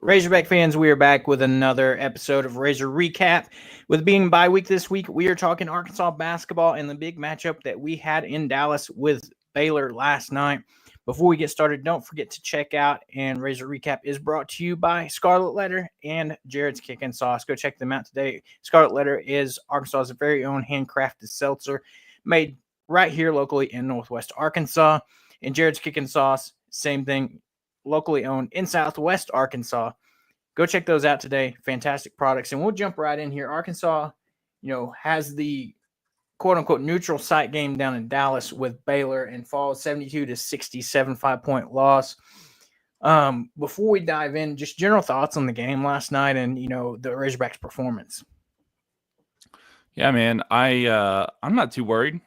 Razorback fans, we are back with another episode of Razor Recap. With being bye week this week, we are talking Arkansas basketball and the big matchup that we had in Dallas with Baylor last night. Before we get started, don't forget to check out, and Razor Recap is brought to you by Scarlet Letter and Jared's Kickin' Sauce. Go check them out today. Scarlet Letter is Arkansas's very own handcrafted seltzer made right here locally in Northwest Arkansas. And Jared's Kickin' Sauce, same thing, locally owned in Southwest Arkansas. Go check those out today. Fantastic products. And we'll jump right in here. Arkansas, has the quote-unquote neutral site game down in Dallas with Baylor and falls 72-67 5-point loss. Before we dive in, just general thoughts on the game last night and, the Razorbacks' performance. Yeah, man, I'm not too worried.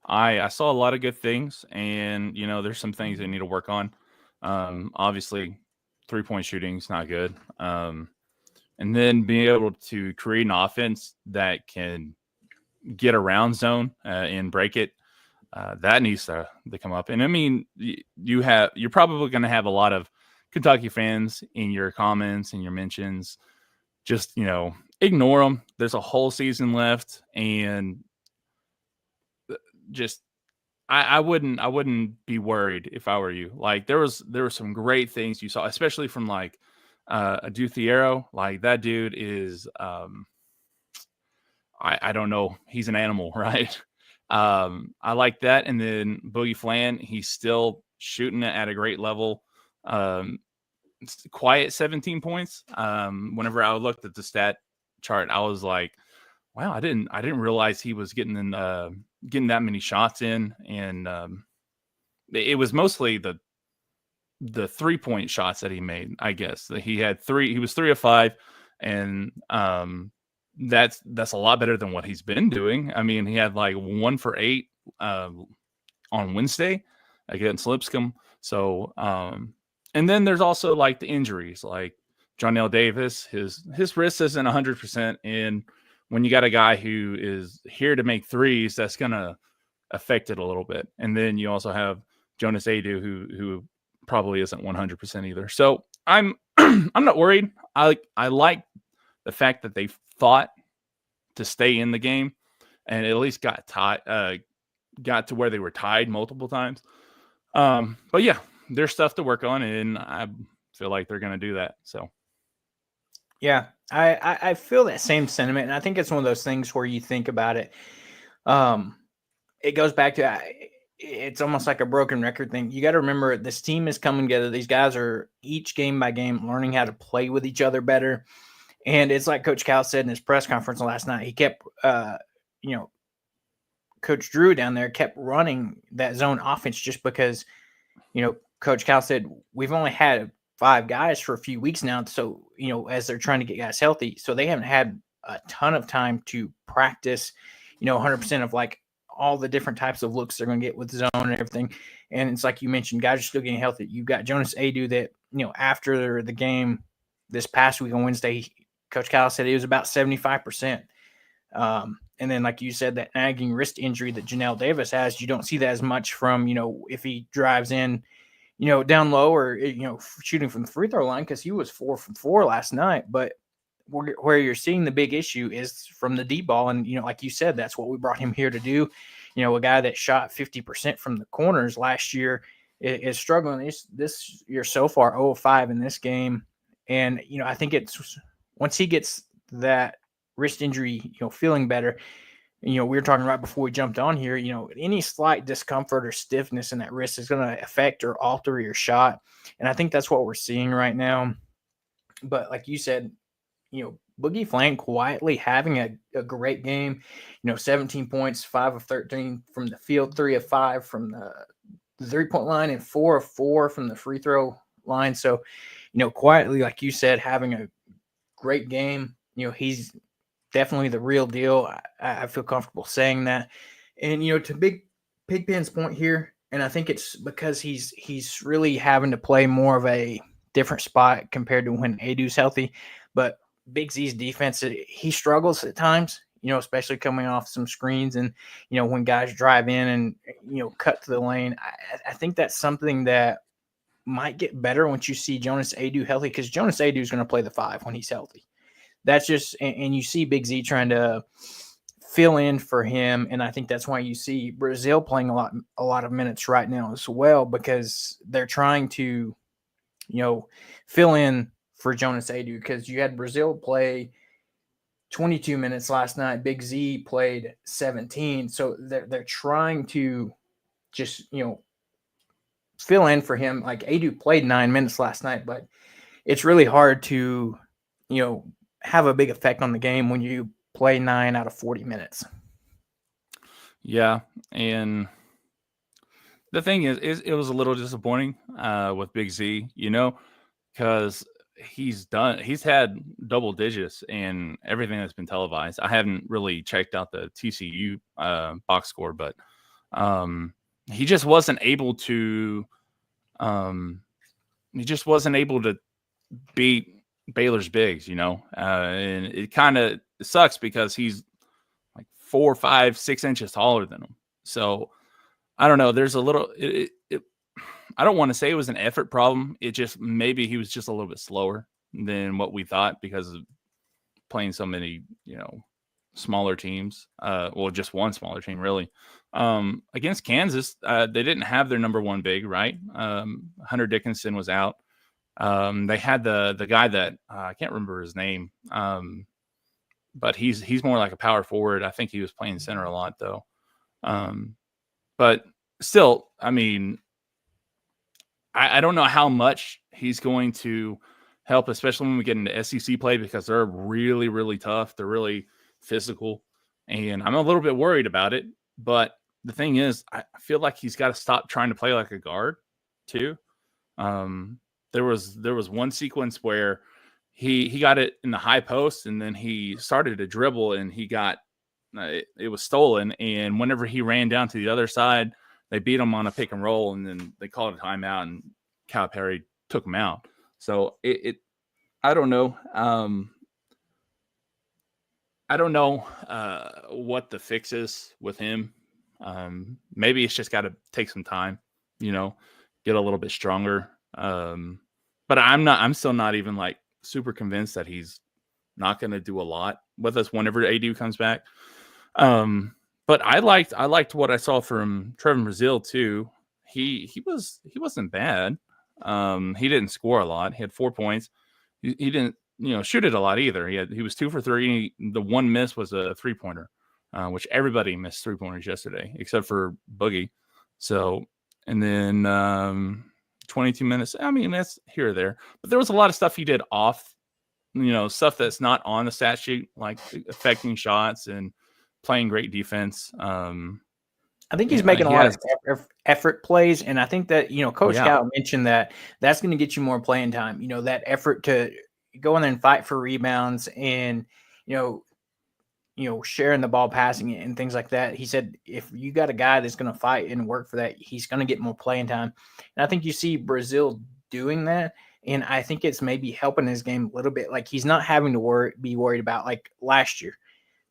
I saw a lot of good things, and, there's some things they need to work on. Obviously, three-point shooting is not good. And then being able to create an offense that can get around zone and break it, that needs to come up. And I mean, you're probably going to have a lot of Kentucky fans in your comments and your mentions. Just, ignore them. There's a whole season left, and just I wouldn't be worried if I were you. Like there were some great things you saw, especially from like a Duthiero. Like that dude is I don't know. He's an animal, right? I like that. And then Boogie Flan, he's still shooting at a great level. Quiet 17 points. Whenever I looked at the stat chart, I was like, wow, I didn't realize he was getting that many shots in, and it was mostly the 3-point shots that he made. I guess that he had three. He was 3 of 5, and that's a lot better than what he's been doing. I mean, he had like 1 for 8 on Wednesday against Lipscomb. So, and then there's also like the injuries, like Johnell Davis. His wrist isn't 100%, and when you got a guy who is here to make threes, that's going to affect it a little bit. And then you also have Jonas Adu, who probably isn't 100% either. So I'm not worried. I like the fact that they fought to stay in the game and at least got to where they were tied multiple times. But yeah, there's stuff to work on, and I feel like they're going to do that. So. Yeah, I feel that same sentiment, and I think it's one of those things where you think about it. It goes back to it's almost like a broken record thing. You got to remember this team is coming together. These guys are each game by game learning how to play with each other better, and it's like Coach Cal said in his press conference last night. He kept, Coach Drew down there kept running that zone offense just because, Coach Cal said we've only had 5 guys for a few weeks now. So, as they're trying to get guys healthy, so they haven't had a ton of time to practice, 100% of like all the different types of looks they're going to get with zone and everything. And it's like you mentioned, guys are still getting healthy. You've got Jonas Adu that, after the game this past week on Wednesday, Coach Cal said he was about 75%. And then, like you said, that nagging wrist injury that Johnell Davis has, you don't see that as much from, if he drives in, down low or, shooting from the free throw line, because he was 4 from 4 last night. But where you're seeing the big issue is from the deep ball. And, like you said, that's what we brought him here to do. A guy that shot 50% from the corners last year is struggling this year so far, 0 of 5 in this game. And, I think it's once he gets that wrist injury, feeling better, we were talking right before we jumped on here, any slight discomfort or stiffness in that wrist is going to affect or alter your shot. And I think that's what we're seeing right now. But like you said, Boogie Flan quietly having a great game, 17 points, 5 of 13 from the field, 3 of 5 from the 3-point line, and 4 of 4 from the free throw line. So, quietly, like you said, having a great game. He's definitely the real deal. I feel comfortable saying that. And, to Big Pigpen's point here, and I think it's because he's really having to play more of a different spot compared to when Adu's healthy. But Big Z's defense, he struggles at times, especially coming off some screens and, when guys drive in and, cut to the lane. I think that's something that might get better once you see Jonas Adu healthy, because Jonas Adu is going to play the 5 when he's healthy. That's just, and you see Big Z trying to fill in for him, and I think that's why you see Brazil playing a lot of minutes right now as well, because they're trying to, fill in for Jonas Adu, because you had Brazil play 22 minutes last night. Big Z played 17, so they're trying to just fill in for him. Like Adu played 9 minutes last night, but it's really hard to have a big effect on the game when you play 9 out of 40 minutes. Yeah, and the thing is it was a little disappointing with Big Z, because he's had double digits in everything that's been televised. I haven't really checked out the TCU box score, but he just wasn't able to beat Baylor's bigs, and it kind of sucks because he's like 4, 5, 6 inches taller than him. So I don't know. There's a little. I don't want to say it was an effort problem. It just maybe he was just a little bit slower than what we thought because of playing so many, smaller teams. Well, just one smaller team really. Against Kansas, they didn't have their number 1 big, right? Hunter Dickinson was out. They had the guy that I can't remember his name, but he's more like a power forward. I think he was playing center a lot though. But still, I mean, I don't know how much he's going to help, especially when we get into SEC play, because they're really, really tough. They're really physical, and I'm a little bit worried about it. But the thing is, I feel like he's got to stop trying to play like a guard too. There was one sequence where he got it in the high post, and then he started to dribble, and he got it was stolen. And whenever he ran down to the other side, they beat him on a pick and roll, and then they called a timeout, and Calipari took him out. So I don't know. I don't know what the fix is with him. Maybe it's just got to take some time, get a little bit stronger. But I'm still not even like super convinced that he's not going to do a lot with us whenever AD comes back. But I liked what I saw from Trevor Brazile too. He wasn't bad. He didn't score a lot. He had 4 points. He didn't shoot it a lot either. He was 2 for 3. The one miss was a 3-pointer, which everybody missed 3-pointers yesterday except for Boogie. So, and then 22 minutes. I mean, that's here or there, but there was a lot of stuff he did off, stuff that's not on the stat sheet, like affecting shots and playing great defense. I think he's making a lot of effort plays, and I think that Coach Cal mentioned that that's going to get you more playing time. That effort to go in there and fight for rebounds, and sharing the ball, passing it, and things like that. He said if you got a guy that's going to fight and work for that, he's going to get more playing time. And I think you see Brazile doing that, and I think it's maybe helping his game a little bit. Like he's not having to be worried about, like last year.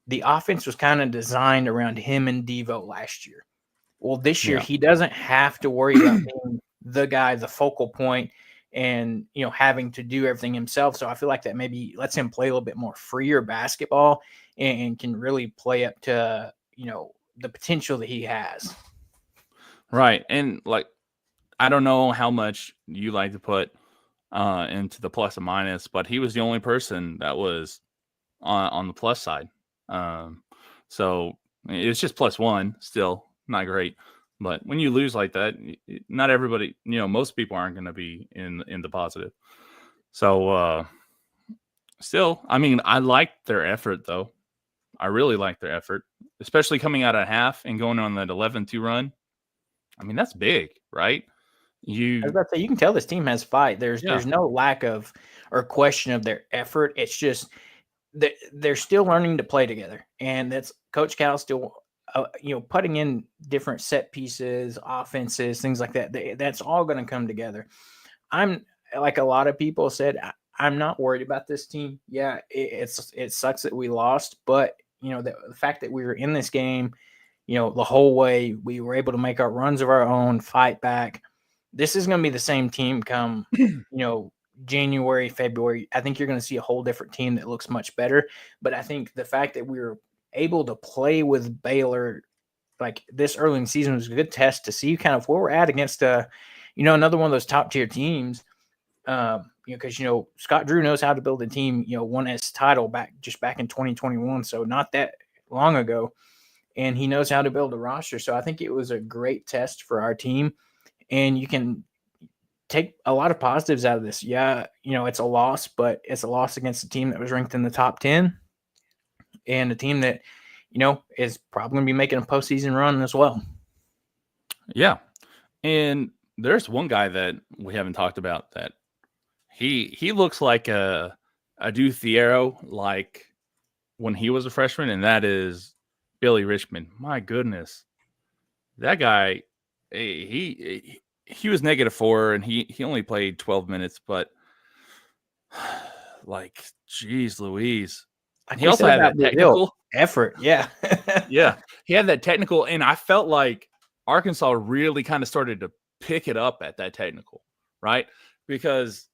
The offense was kind of designed around him and Devo last year. Well, this year he doesn't have to worry about being the guy, the focal point, and having to do everything himself. So I feel like that maybe lets him play a little bit more freer basketball and can really play up to the potential that he has. Right, and like I don't know how much you like to put into the plus and minus, but he was the only person that was on the plus side. So it was just +1, still not great. But when you lose like that, not everybody, most people aren't going to be in the positive. So still, I mean, I like their effort though. I really like their effort, especially coming out at half and going on that 11-2 run. I mean, that's big, right? I was about to say, you can tell this team has fight. There's no lack of or question of their effort. It's just they're still learning to play together, and that's Coach Cal still, putting in different set pieces, offenses, things like that. That's all going to come together. I'm like a lot of people said, I'm not worried about this team. Yeah, it sucks that we lost, but the fact that we were in this game, the whole way, we were able to make our runs of our own, fight back. this is going to be the same team come, January, February. I think you're going to see a whole different team that looks much better. But I think the fact that we were able to play with Baylor like this early in the season was a good test to see kind of where we're at against another one of those top tier teams. Because Scott Drew knows how to build a team. Won his title back in 2021, so not that long ago, and he knows how to build a roster. So I think it was a great test for our team, and you can take a lot of positives out of this. Yeah, it's a loss, but it's a loss against a team that was ranked in the top 10, and a team that is probably going to be making a postseason run as well. Yeah, and there's one guy that we haven't talked about that. He looks like a Duthiero like when he was a freshman, and that is Billy Richmond. My goodness, that guy, he was -4, and he only played 12 minutes, but like, geez Louise. Like he also had that technical effort. Yeah. Yeah, he had that technical, and I felt like Arkansas really kind of started to pick it up at that technical, right? Because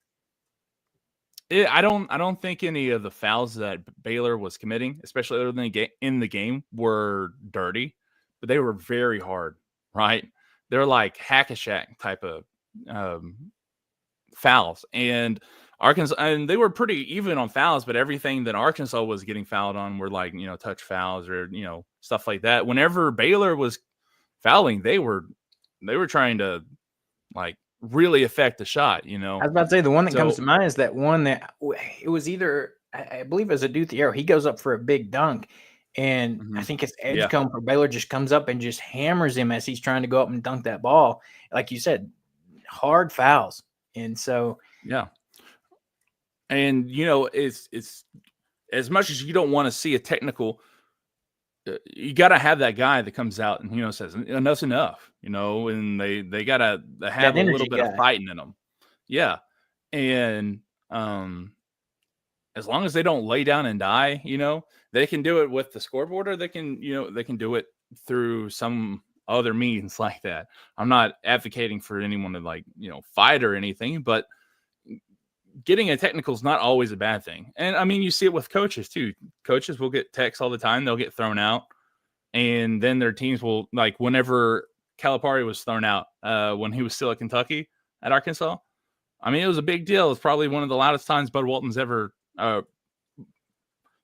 I don't think any of the fouls that Baylor was committing, especially early in the game, were dirty, but they were very hard, right? They're like hack-a-shack type of fouls, and Arkansas, and they were pretty even on fouls, but everything that Arkansas was getting fouled on were like touch fouls or stuff like that. Whenever Baylor was fouling, they were trying to like really affect the shot, I was about to say the one that comes to mind is that one that it was either I believe it was a Duthiero. He goes up for a big dunk, and I think it's Edgecombe for Baylor just comes up and just hammers him as he's trying to go up and dunk that ball. Like you said, hard fouls, and so yeah. And it's as much as you don't want to see a technical, you got to have that guy that comes out and says enough's enough, and they got to have a little bit of fighting in them. Yeah. And as long as they don't lay down and die, they can do it with the scoreboard, or they can do it through some other means like that. I'm not advocating for anyone to fight or anything, but getting a technical is not always a bad thing. And I mean, you see it with coaches too. Coaches will get techs all the time. They'll get thrown out, and then their teams will, like whenever Calipari was thrown out when he was still at Kentucky at Arkansas. I mean, it was a big deal. It's probably one of the loudest times Bud Walton's ever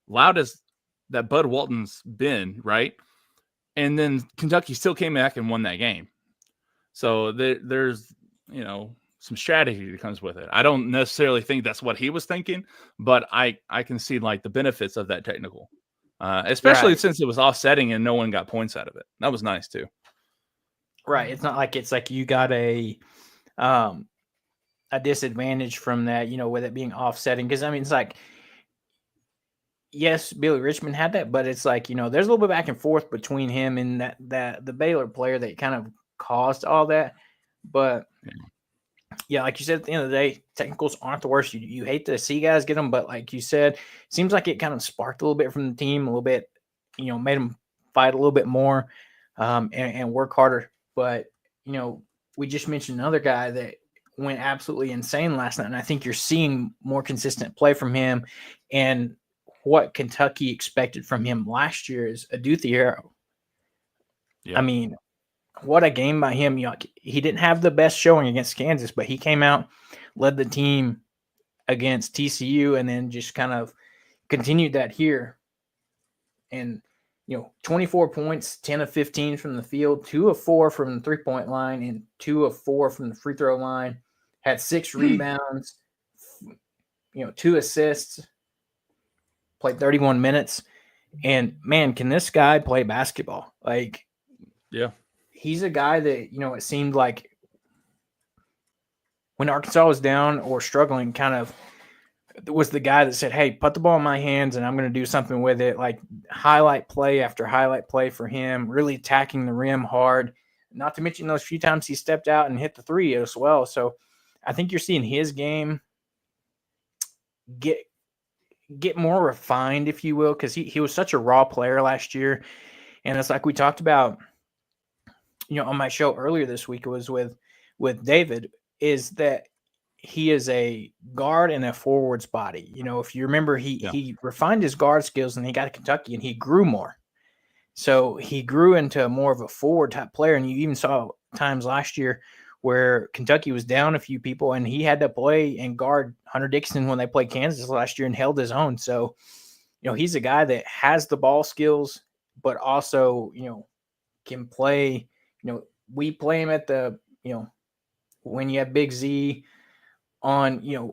loudest that Bud Walton's been, right? And then Kentucky still came back and won that game. So there's some strategy that comes with it. I don't necessarily think that's what he was thinking, but I can see like the benefits of that technical, especially since it was offsetting and no one got points out of it. That was nice too. Right. It's not like it's like you got a disadvantage from that, with it being offsetting. Because I mean, it's like, yes, Billy Richmond had that, but it's like, there's a little bit back and forth between him and that the Baylor player that kind of caused all that. But yeah, like you said, at the end of the day, technicals aren't the worst. You hate to see guys get them, but like you said, seems like it kind of sparked a little bit from the team, a little bit, made them fight a little bit more and work harder. But, we just mentioned another guy that went absolutely insane last night, and I think you're seeing more consistent play from him. And what Kentucky expected from him last year is a Duthiero. Yeah. I mean, what a game by him. He didn't have the best showing against Kansas, but he came out, led the team against TCU, and then just kind of continued that here. And, 24 points, 10 of 15 from the field, 2 of 4 from the three-point line, and 2 of 4 from the free throw line. Had 6 rebounds, 2 assists, played 31 minutes. And, man, can this guy play basketball? Like, yeah. He's a guy that, it seemed like when Arkansas was down or struggling, kind of was the guy that said, hey, put the ball in my hands and I'm going to do something with it. Like highlight play after highlight play for him, really attacking the rim hard, not to mention those few times he stepped out and hit the three as well. So I think you're seeing his game get more refined, if you will, because he was such a raw player last year. And it's like we talked about, on my show earlier this week, it was with with David is that he is a guard and a forward's body. If you remember, he refined his guard skills and he got to Kentucky and he grew more. So he grew into more of a forward type player. And you even saw times last year where Kentucky was down a few people and he had to play and guard Hunter Dixon when they played Kansas last year and held his own. So, he's a guy that has the ball skills, but also, can play, we play him at the, when you have Big Z on,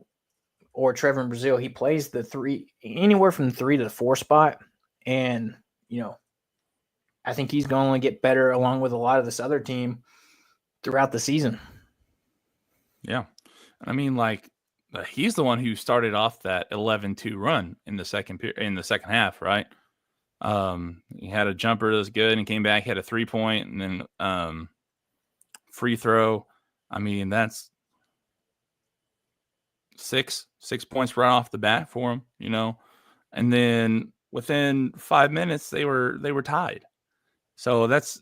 or Trevor in Brazil, he plays the three, anywhere from the 3 to the 4 spot. And, I think he's going to only get better along with a lot of this other team throughout the season. Yeah. I mean, he's the one who started off that 11-2 run in the second half, right? He had a jumper that was good and came back, had a 3-point, and then free throw. I mean, that's six points right off the bat for him, and then within 5 minutes they were tied. So that's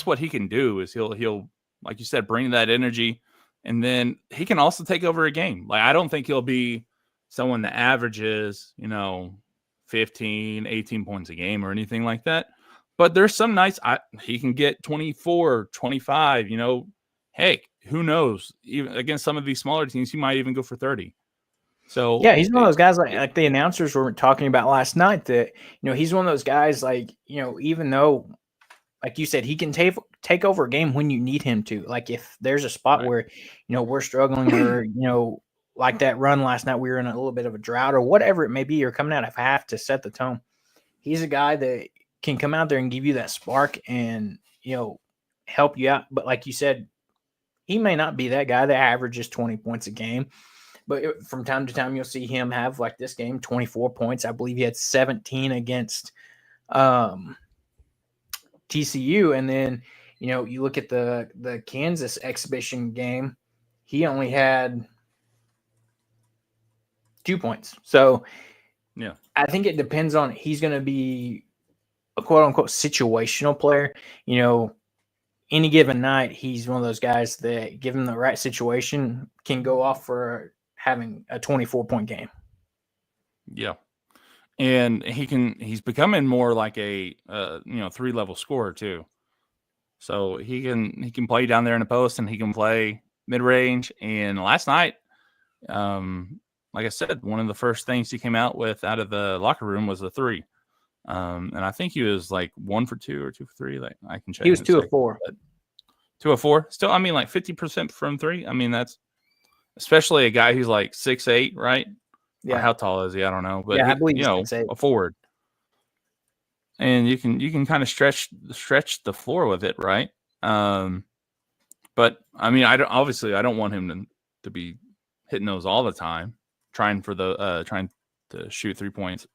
what he can do is he'll like you said, bring that energy, and then he can also take over a game. Like, I don't think he'll be someone that averages, 15, 18 points a game or anything like that. But there's some nights he can get 24, 25, Hey, who knows? Even against some of these smaller teams, he might even go for 30. So yeah, he's one of those guys like the announcers were talking about last night that, he's one of those guys like, even though, like you said, he can take over a game when you need him to. Like if there's a spot where, we're struggling or, like that run last night, we were in a little bit of a drought or whatever it may be, or coming out of half to set the tone. He's a guy that can come out there and give you that spark and, help you out. But like you said, he may not be that guy that averages 20 points a game, but from time to time, you'll see him have like this game, 24 points. I believe he had 17 against TCU. And then, you look at the Kansas exhibition game, he only had 2 points. So yeah, I think it depends on, he's going to be a quote unquote situational player. Any given night, he's one of those guys that, given the right situation, can go off for having a 24-point game. Yeah. And he's becoming more like a 3-level scorer too. So he can play down there in the post and he can play mid-range. And last night, like I said, one of the first things he came out with out of the locker room was a 3. And I think he was like 1 for 2 or 2 for 3. Like, I can check. He was 2 of 4. 2 of 4. Still, I mean, like 50% from 3. I mean, that's especially a guy who's like 6'8", right? Yeah. Or how tall is he? I don't know. But I believe he's 6'8". A forward. And you can kind of stretch the floor with it, right? But I mean, I don't want him to be hitting those all the time, trying to shoot 3 points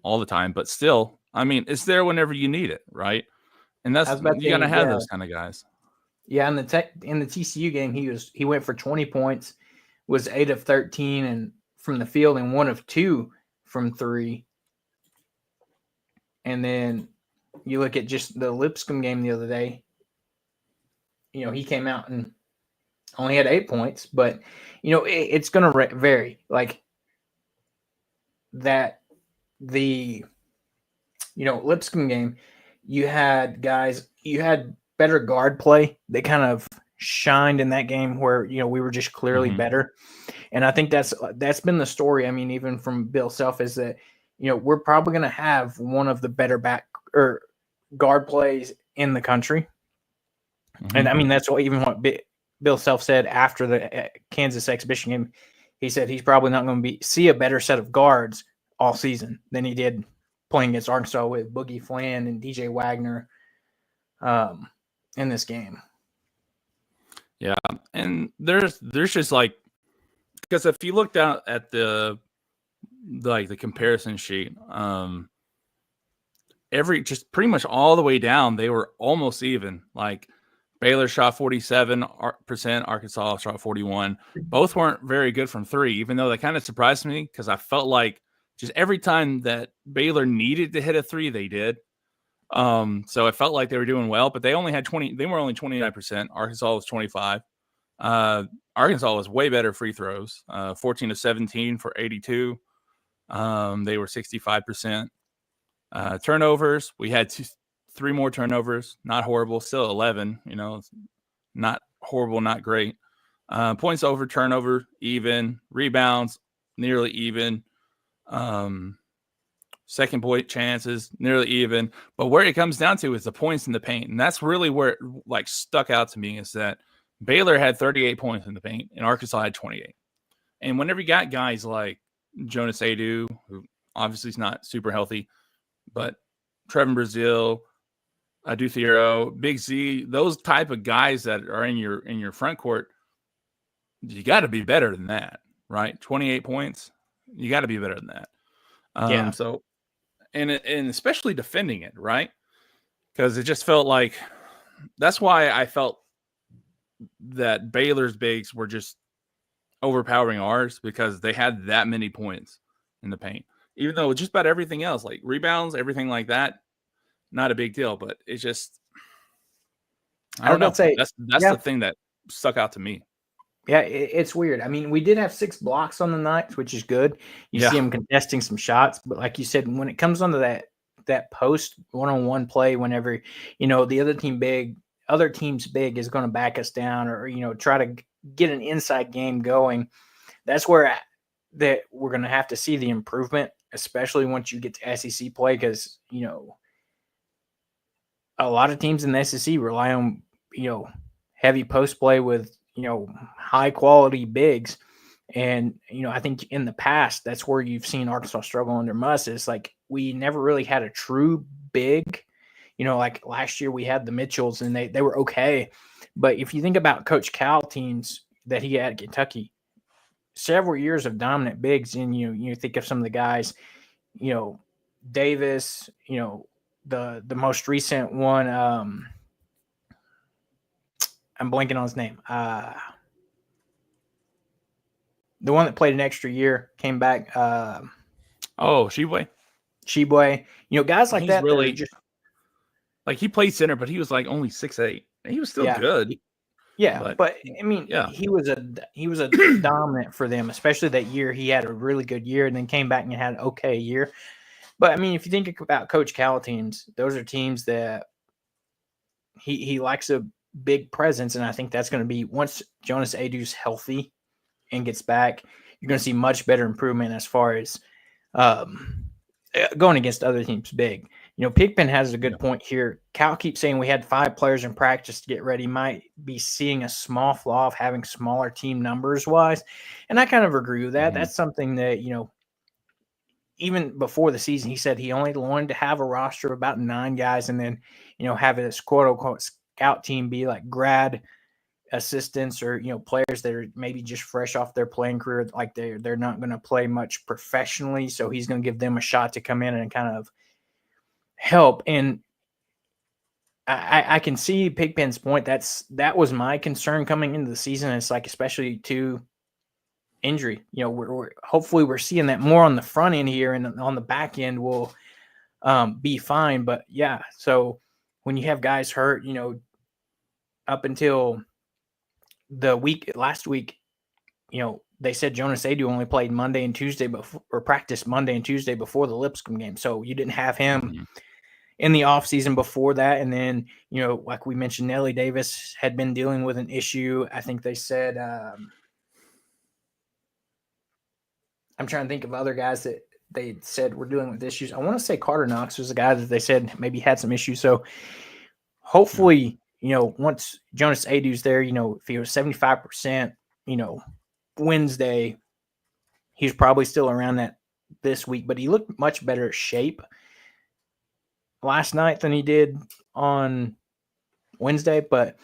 all the time. But still, I mean, it's there whenever you need it, right? And that's you gotta have those kind of guys. Yeah, in the TCU game, he went for 20 points, was 8 of 13 and from the field and 1 of 2 from 3. And then you look at just the Lipscomb game the other day, he came out and only had 8 points, but it's going to vary. Like that, the Lipscomb game, you had better guard play that kind of shined in that game where we were just clearly better. And I think that's been the story. I mean, even from Bill Self, is that we're probably going to have one of the better back or guard plays in the country. And I mean, that's what Bill Self said after the Kansas exhibition game. He said he's probably not going to see a better set of guards all season than he did playing against Arkansas with Boogie Flan and DJ Wagner in this game. Yeah, and there's just like, because if you look down at the comparison sheet, just pretty much all the way down, they were almost even. Like Baylor shot 47%, Arkansas shot 41. Both weren't very good from 3, even though that kind of surprised me because I felt like just every time that Baylor needed to hit a 3, they did. So it felt like they were doing well, but they only had 20. They were only 29%. Arkansas was 25. Arkansas was way better free throws, 14 to 17 for 82. They were 65%. Turnovers, we had 3 more turnovers, not horrible, still 11, not horrible, not great. Points over turnover, even. Rebounds, nearly even. Second point chances, nearly even. But where it comes down to is the points in the paint. And that's really where it stuck out to me, is that Baylor had 38 points in the paint and Arkansas had 28. And whenever you got guys like Jonas Adu, who obviously is not super healthy, but Trevin Brazile, Adu Thiero, Big Z, those type of guys that are in your front court, you got to be better than that, right? 28 points, you got to be better than that. Yeah. So, and especially defending it, right? Because it just felt like, that's why I felt that Baylor's bigs were just overpowering ours, because they had that many points in the paint. Even though just about everything else, like rebounds, everything like that, not a big deal. But it's just, I don't know. That's the thing that stuck out to me. Yeah, it's weird. I mean, we did have 6 blocks on the night, which is good. You see them contesting some shots, but like you said, when it comes onto that post one-on-one play, whenever the other team's big is going to back us down, or try to get an inside game going, that's where that we're going to have to see the improvement, especially once you get to SEC play, because a lot of teams in the SEC rely on heavy post play with high quality bigs. And, I think in the past, that's where you've seen Arkansas struggle under Muss, is like, we never really had a true big, like last year we had the Mitchells and they were okay. But if you think about Coach Cal teams that he had at Kentucky, several years of dominant bigs, and you think of some of the guys, Davis, the most recent one, I'm blanking on his name. The one that played an extra year, came back. Sheboy. Guys like that. Really just like, he played center, but he was like only 6'8". He was still good. Yeah, but I mean, he was a dominant for them, especially that year. He had a really good year, and then came back and had an okay year. But I mean, if you think about Coach Cal teams, those are teams that he likes a big presence, and I think that's going to be, once Jonas Adu's healthy and gets back, you're going to see much better improvement as far as going against other teams big. Pigpen has a good point here. Cal keeps saying we had 5 players in practice to get ready. Might be seeing a small flaw of having smaller team numbers wise. And I kind of agree with that. Mm-hmm. That's something that, even before the season, he said he only wanted to have a roster of about 9 guys, and then, have his quote unquote scout team be like grad assistants, or players that are maybe just fresh off their playing career, like they're not going to play much professionally, so he's going to give them a shot to come in and kind of help. And I can see Pigpen's point. That was my concern coming into the season. It's like, especially to injury, we're hopefully we're seeing that more on the front end here, and on the back end will be fine. But yeah, so when you have guys hurt, up until last week, they said Jonas Adu only played Monday and Tuesday or practiced Monday and Tuesday before the Lipscomb game. So you didn't have him in the offseason before that. And then, like we mentioned, Nelly Davis had been dealing with an issue. I think they said, I'm trying to think of other guys that they said were dealing with issues. I want to say Carter Knox was a guy that they said maybe had some issues. So hopefully, once Jonas Adu's there, if he was 75%, Wednesday, he's probably still around that this week. But he looked much better shape last night than he did on Wednesday. But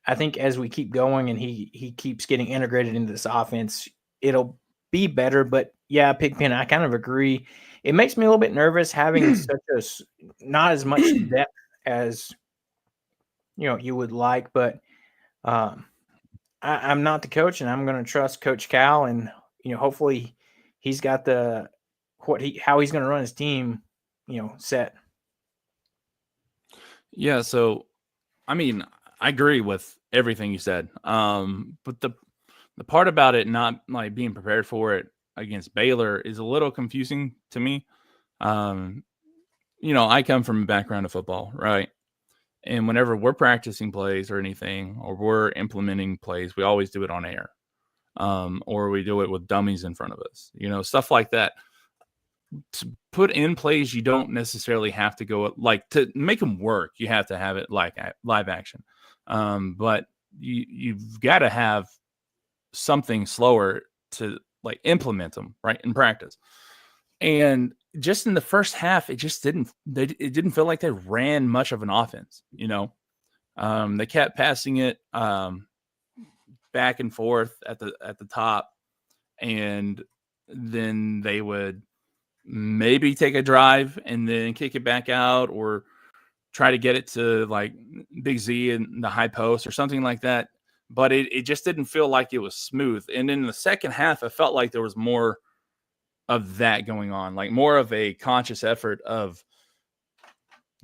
I think as we keep going and he keeps getting integrated into this offense, it'll be better. But yeah, Pigpen, I kind of agree. It makes me a little bit nervous having not as much depth as you would like, but I'm not the coach, and I'm going to trust Coach Cal, and hopefully he's got how he's going to run his team, set. Yeah, so I mean, I agree with everything you said. But the part about it not like being prepared for it against Baylor is a little confusing to me. I come from a background of football, right? And whenever we're practicing plays or anything, or we're implementing plays, we always do it on air, or we do it with dummies in front of us, stuff like that. To put in plays, you don't necessarily have to go like to make them work. You have to have it like live action, but you've got to have something slower to like implement them right in practice. And just in the first half, it didn't feel like they ran much of an offense. They kept passing it back and forth at the top, and then they would maybe take a drive and then kick it back out, or try to get it to like Big Z in the high post or something like that. But it just didn't feel like it was smooth. And in the second half, I felt like there was more of that going on, like more of a conscious effort of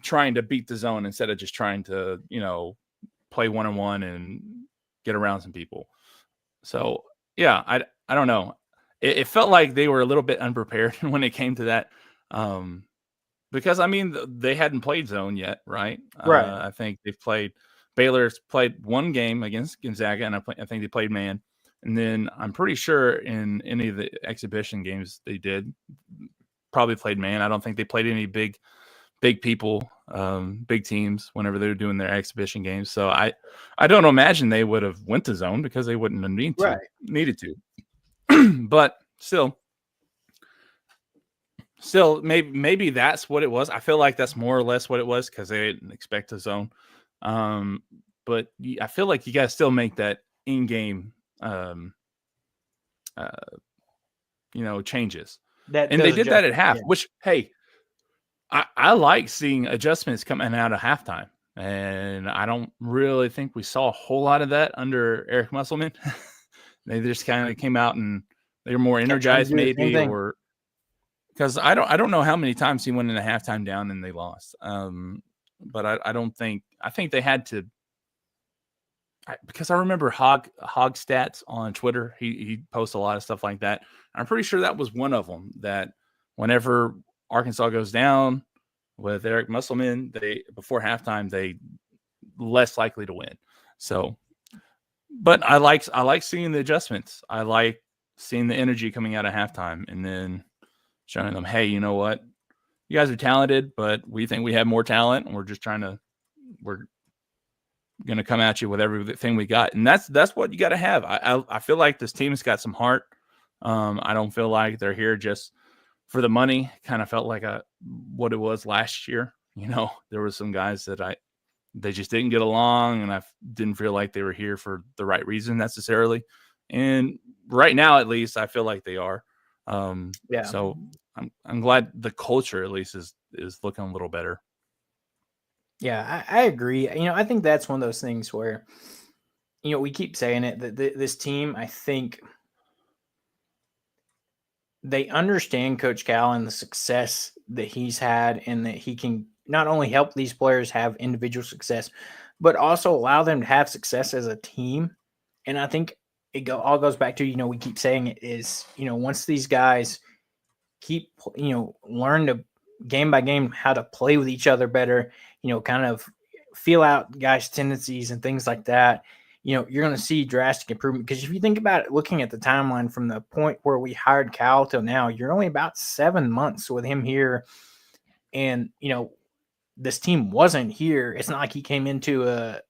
trying to beat the zone instead of just trying to, play one-on-one and get around some people. So yeah, I don't know. It felt like they were a little bit unprepared when it came to that. Because I mean, they hadn't played zone yet, right? Right. I think Baylor's played one game against Gonzaga, and I think they played man. And then I'm pretty sure in any of the exhibition games they did, probably played man. I don't think they played any big people, big teams whenever they were doing their exhibition games. So I don't imagine they would have went to zone because they wouldn't have needed to. But still, maybe that's what it was. I feel like that's more or less what it was because they didn't expect a zone. But I feel like you got to still make that in-game, changes. And they did that at half, which, hey, I like seeing adjustments coming out of halftime. And I don't really think we saw a whole lot of that under Eric Musselman. They just kind of came out and they were more energized, maybe, or because I don't know how many times he went in a halftime down and they lost. But I think they had to, because I remember Hawg stats on Twitter. He posts a lot of stuff like that. I'm pretty sure that was one of them, that whenever Arkansas goes down with Eric Musselman, before halftime, they less likely to win. So, but I like seeing the adjustments. I like seeing the energy coming out of halftime, and then showing them, hey, you know what? You guys are talented, but we think we have more talent, and we're going to come at you with everything we got. And that's what you got to have. I feel like this team's got some heart. I don't feel like they're here just for the money. Kind of felt like what it was last year. There were some guys that they just didn't get along, and I didn't feel like they were here for the right reason necessarily. And right now, at least, I feel like they are. Yeah. So I'm glad the culture at least is looking a little better. Yeah, I agree. I think that's one of those things where, we keep saying it, that this team, I think they understand Coach Cal and the success that he's had, and that he can not only help these players have individual success, but also allow them to have success as a team. And I think all goes back to, we keep saying it is, once these guys keep, learn to game by game how to play with each other better, kind of feel out guys' tendencies and things like that, you're going to see drastic improvement. Because if you think about it, looking at the timeline from the point where we hired Cal till now, you're only about 7 months with him here. And, this team wasn't here. It's not like he came into a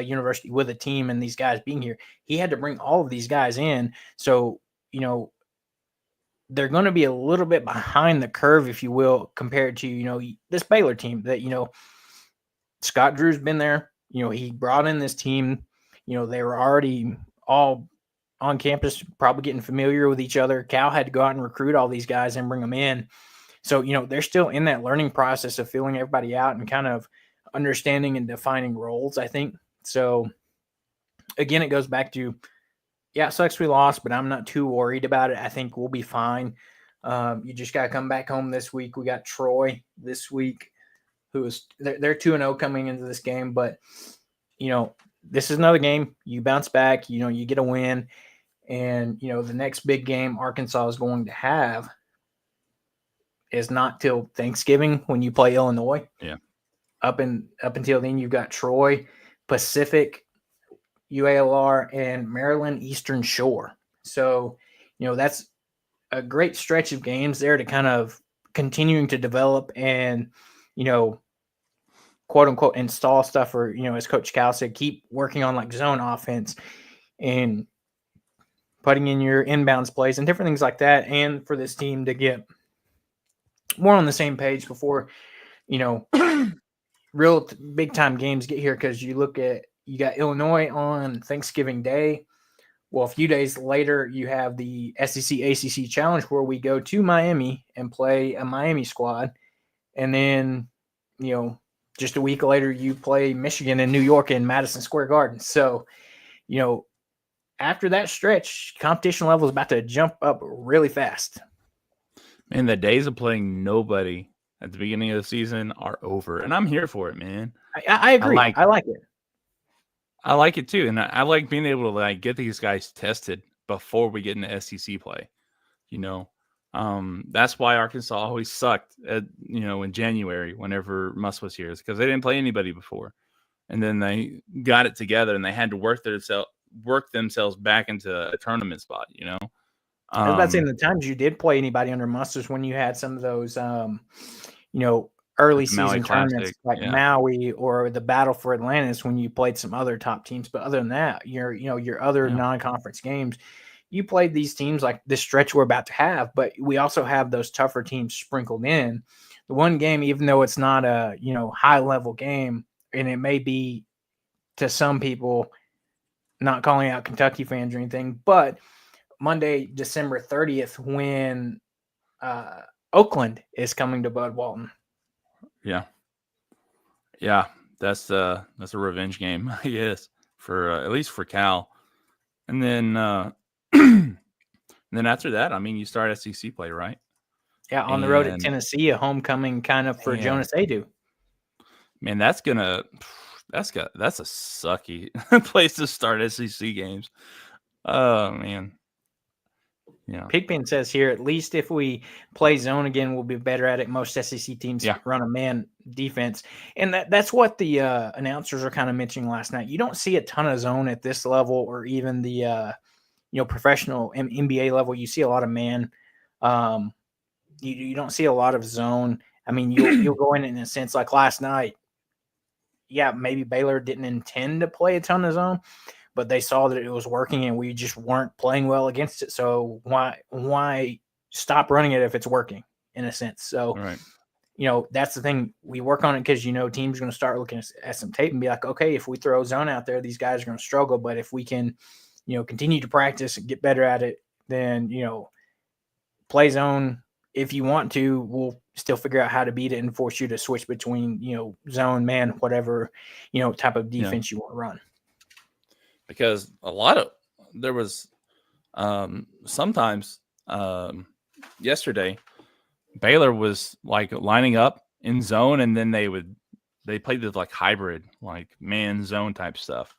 university with a team and these guys being here. He had to bring all of these guys in. So, they're going to be a little bit behind the curve, if you will, compared to, this Baylor team that, Scott Drew's been there. He brought in this team. They were already all on campus, probably getting familiar with each other. Cal had to go out and recruit all these guys and bring them in. So, they're still in that learning process of filling everybody out and kind of understanding and defining roles, I think. So, again, it goes back to, yeah, it sucks we lost, but I'm not too worried about it. I think we'll be fine. You just got to come back home this week. We got Troy this week, they're 2-0 coming into this game. But, this is another game. You bounce back, you get a win. And, the next big game Arkansas is going to have is not till Thanksgiving when you play Illinois. Yeah. Up until then, you've got Troy, Pacific, UALR, and Maryland Eastern Shore. So, that's a great stretch of games there to kind of continuing to develop and, quote unquote, install stuff, or, as Coach Cal said, keep working on like zone offense and putting in your inbounds plays and different things like that. And for this team to get more on the same page before, real big time games get here. Cause you got Illinois on Thanksgiving Day. Well, a few days later, you have the SEC ACC Challenge where we go to Miami and play a Miami squad. And then, just a week later, you play Michigan and New York in Madison Square Garden. So, after that stretch, competition level is about to jump up really fast. Man, the days of playing nobody at the beginning of the season are over. And I'm here for it, man. I agree. I like it. I like it too, and I like being able to like get these guys tested before we get into SEC play. That's why Arkansas always sucked in January whenever Muss was here, because they didn't play anybody before, and then they got it together and they had to work themselves back into a tournament spot. I was about to say, the times you did play anybody under Muss was when you had some of those, early season tournaments like Maui or the Battle for Atlantis when you played some other top teams. But other than that, your other non-conference games, you played these teams like this stretch we're about to have, but we also have those tougher teams sprinkled in. The one game, even though it's not a, high level game, and it may be to some people, not calling out Kentucky fans or anything, but Monday, December 30th, when Oakland is coming to Bud Walton. Yeah, that's a revenge game, I guess, for at least for Cal. And then after that, I mean, you start SEC play, right? Yeah, on the road at Tennessee, a homecoming kind of for Jonas Adu. Man, that's a sucky place to start SEC games. Oh man. Yeah. Pigpen says here, at least if we play zone again, we'll be better at it. Most SEC teams run a man defense. And that's what the announcers are kind of mentioning last night. You don't see a ton of zone at this level or even the, professional NBA level. You see a lot of man. You don't see a lot of zone. I mean, you'll go in a sense like last night. Yeah, maybe Baylor didn't intend to play a ton of zone, but they saw that it was working and we just weren't playing well against it. So why stop running it if it's working in a sense? So, that's the thing. We work on it because, teams are going to start looking at some tape and be like, okay, if we throw zone out there, these guys are going to struggle. But if we can, continue to practice and get better at it, then, play zone. If you want to, we'll still figure out how to beat it and force you to switch between, zone, man, whatever, type of defense you want to run. Because there was sometimes yesterday, Baylor was like lining up in zone, and then they played this like hybrid, like man zone type stuff.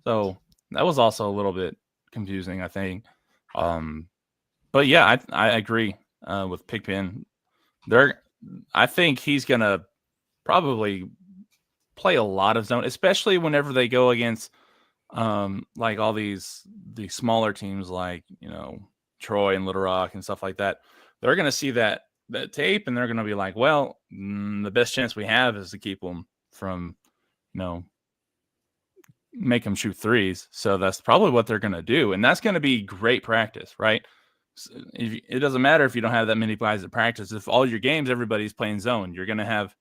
So that was also a little bit confusing, I think. But yeah, I agree with Pigpen. I think he's gonna probably play a lot of zone, especially whenever they go against like all the smaller teams like Troy and Little Rock and stuff like that. They're gonna see that tape and they're gonna be like, well, the best chance we have is to keep them from make them shoot threes. So that's probably what they're gonna do, and that's gonna be great practice, right? It doesn't matter if you don't have that many guys at practice. If all your games everybody's playing zone, you're gonna have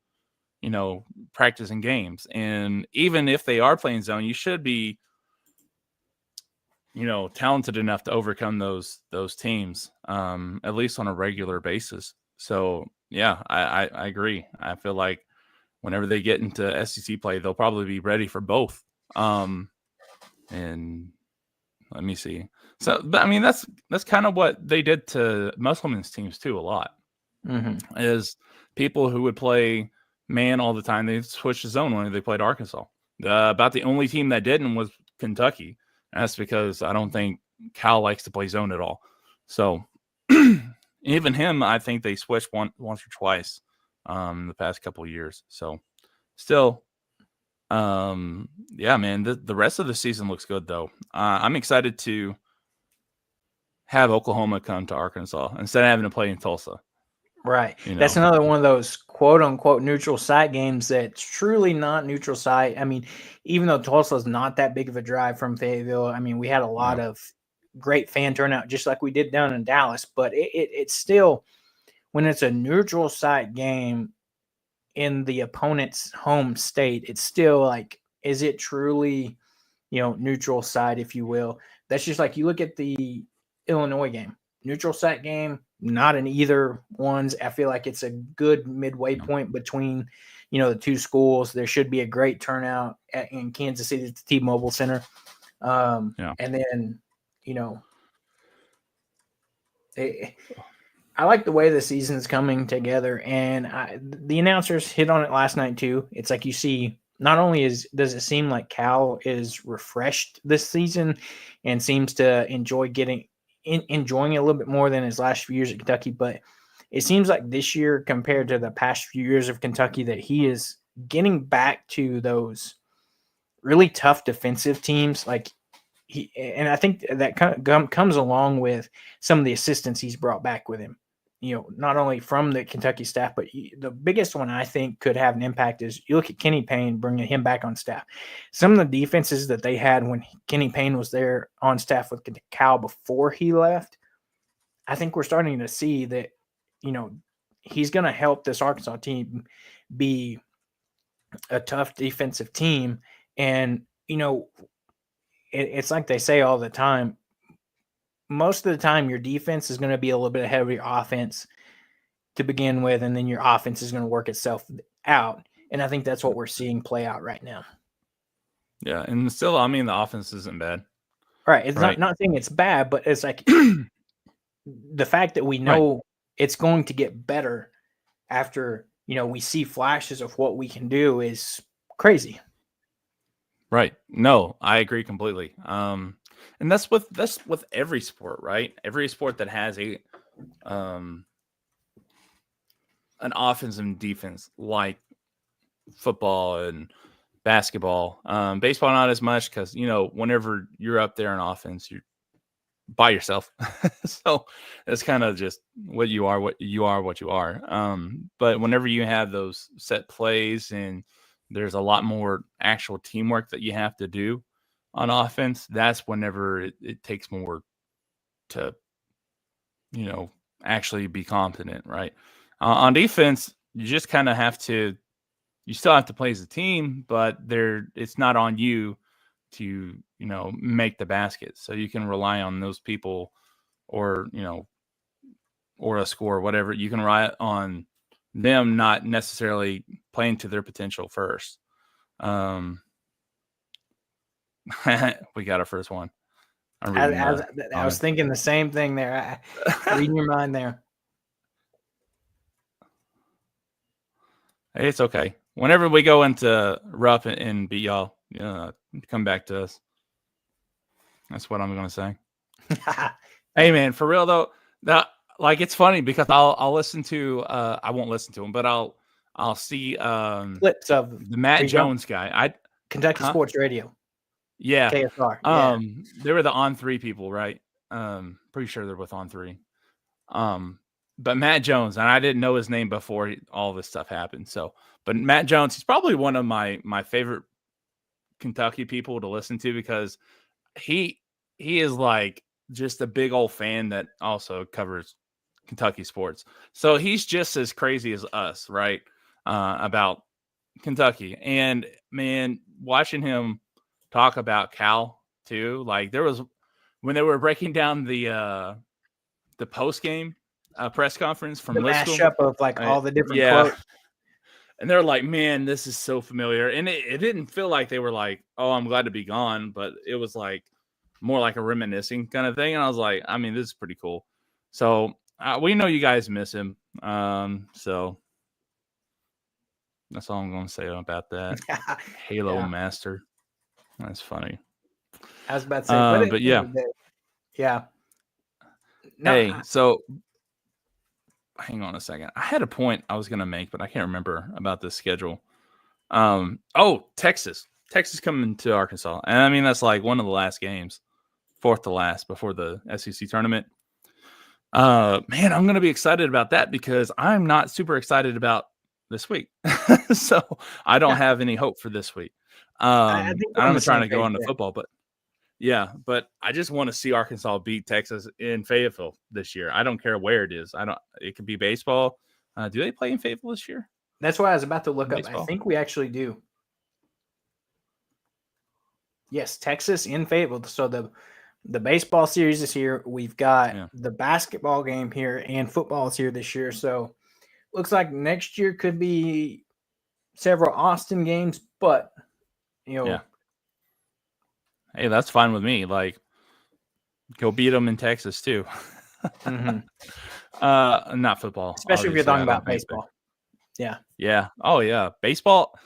practice in games. And even if they are playing zone, you should be talented enough to overcome those teams, at least on a regular basis. So yeah, I agree. I feel like whenever they get into SEC play, they'll probably be ready for both. And let me see. So, but I mean, that's kind of what they did to Musselman's teams too a lot. Is people who would play man all the time, they switched to zone when they played Arkansas. About the only team that didn't was Kentucky. And that's because I don't think Cal likes to play zone at all. So even him, I think they switched once or twice the past couple of years. So still, yeah, man, the rest of the season looks good, though. I'm excited to have Oklahoma come to Arkansas instead of having to play in Tulsa. Right. You know? That's another one of those quote unquote neutral site games that's truly not neutral site. I mean, even though Tulsa's not that big of a drive from Fayetteville, I mean, we had a lot of great fan turnout just like we did down in Dallas, but it's still, when it's a neutral site game in the opponent's home state, it's still like, is it truly, neutral site, if you will? That's just like, you look at the Illinois game, neutral site game, not in either ones. I feel like it's a good midway point between, the two schools. There should be a great turnout in Kansas City at the T-Mobile Center. And then, I like the way the season's coming together, and the announcers hit on it last night too. It's like, you see, not only does it seem like Cal is refreshed this season and seems to enjoy enjoying it a little bit more than his last few years at Kentucky, but it seems like this year compared to the past few years of Kentucky that he is getting back to those really tough defensive teams. Like and I think that comes along with some of the assistants he's brought back with him. Not only from the Kentucky staff, but the biggest one I think could have an impact is you look at Kenny Payne, bringing him back on staff. Some of the defenses that they had when Kenny Payne was there on staff with Cal before he left, I think we're starting to see that, he's going to help this Arkansas team be a tough defensive team. And, it's like they say all the time, most of the time your defense is going to be a little bit ahead of your offense to begin with, and then your offense is going to work itself out. And I think that's what we're seeing play out right now. Yeah, and still, I mean, the offense isn't bad. Right. It's not saying it's bad, but it's like the fact that we know it's going to get better after, we see flashes of what we can do is crazy. Right. No, I agree completely. And that's with every sport, right? Every sport that has an offense and defense, like football and basketball. Baseball not as much because whenever you're up there in offense, you're by yourself. So it's kind of just what you are. But whenever you have those set plays and there's a lot more actual teamwork that you have to do on offense, that's whenever it takes more to, actually be competent, right? On defense, you just kind of have to, you still have to play as a team, but it's not on you to, make the basket. So you can rely on those people or a score, whatever. You can rely on them not necessarily playing to their potential first. We got our first one. I was thinking the same thing there. Reading your mind there. Hey, it's okay. Whenever we go into rough and beat y'all, come back to us. That's what I'm going to say. Hey, man, for real though, it's funny because I'll listen to I won't listen to them, but I'll see clips of the Matt Jones guy. Kentucky Sports Radio. Yeah. KSR. They were the On 3 people, right? Pretty sure they're with On 3. But Matt Jones, and I didn't know his name before all this stuff happened. So, but Matt Jones, he's probably one of my favorite Kentucky people to listen to because he is like just a big old fan that also covers Kentucky sports. So he's just as crazy as us, right? About Kentucky. And man, watching him talk about Cal too, like there was when they were breaking down the post game press conference from the mashup of like all the different quotes. And they're like, man, this is so familiar. And it didn't feel like they were like, oh, I'm glad to be gone. But it was like more like a reminiscing kind of thing. And I was like, I mean, this is pretty cool. So we know you guys miss him. So That's all I'm going to say about that. Halo Yeah. Master. That's funny. I was about to say, but at But the end yeah. of the day, yeah. No, Hey, so hang on a second. I had a point I was going to make, but I can't remember about this schedule. Texas. Texas coming to Arkansas. And I mean, that's like one of the last games, fourth to last before the SEC tournament. Man, I'm going to be excited about that because I'm not super excited about this week. So I don't have any hope for this week. I think we're on I'm the trying same to go page on to there. football, but yeah, but I just want to see Arkansas beat Texas in Fayetteville this year. I don't care where it is. It could be baseball. Do they play in Fayetteville this year? That's what I was about to look up. Baseball? I think we actually do. Yes, Texas in Fayetteville. So the baseball series is here. We've got the basketball game here, and football is here this year. So looks like next year could be several Austin games, but hey, that's fine with me. Like, go beat them in Texas too. Mm-hmm. Not football, especially if you're talking about baseball. Yeah. Yeah. Oh yeah, baseball.